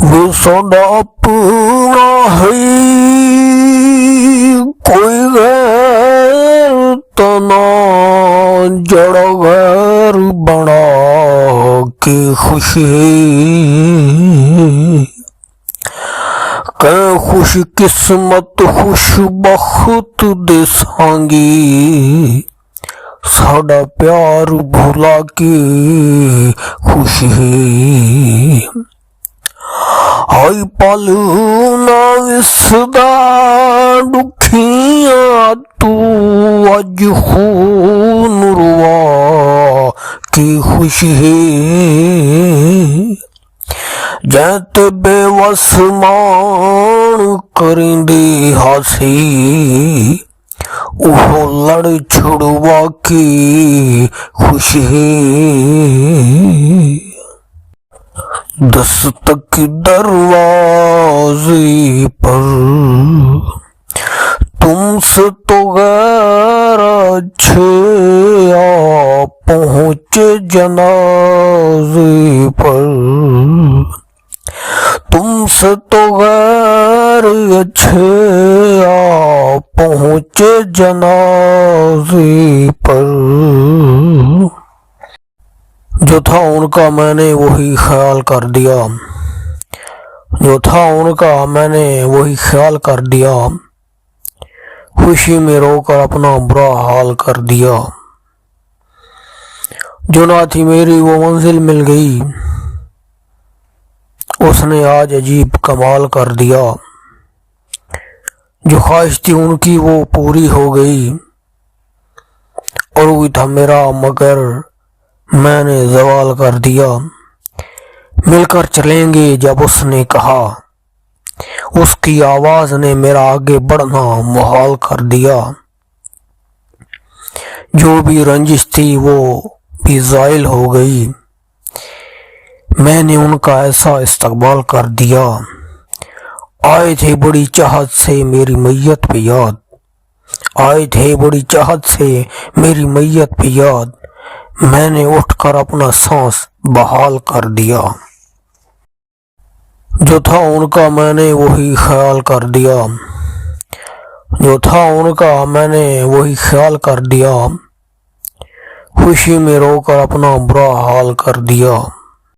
وہ سودا اپنا ہے کوئی غیر تنا جڑا غیر بنا کے خوش کہ خوش قسمت خوش بخت دے سانگی ساڈا پیار بھولا کے خوش ہے آئی پالونا وسدا دکھیاں تو اج خون روا کے خوش ہے جیت بے وس مان کرندے ہاسی وہ لڑ چھڑوا کے خوش ہے دستک دروازے پر تم سے تو غیر اچھے آ پہنچے جنازے پر تم سے تو غیر اچھے آ پہنچے جنازے پر جو تھا ان کا میں نے وہی خیال کر دیا جو تھا ان کا میں نے وہی خیال کر دیا خوشی میں رو کر اپنا برا حال کر دیا جو نہ تھی میری وہ منزل مل گئی اس نے آج عجیب کمال کر دیا جو خواہش تھی ان کی وہ پوری ہو گئی اور وہی تھا میرا مگر میں نے زوال کر دیا مل کر چلیں گے جب اس نے کہا اس کی آواز نے میرا آگے بڑھنا محال کر دیا جو بھی رنجش تھی وہ بھی زائل ہو گئی میں نے ان کا ایسا استقبال کر دیا آئے تھے بڑی چاہت سے میری میت پہ یاد آئے تھے بڑی چاہت سے میری میت پہ یاد میں نے اٹھ کر اپنا سانس بحال کر دیا جو تھا ان کا میں نے وہی خیال کر دیا جو تھا ان کا میں نے وہی خیال کر دیا خوشی میں رو کر اپنا برا حال کر دیا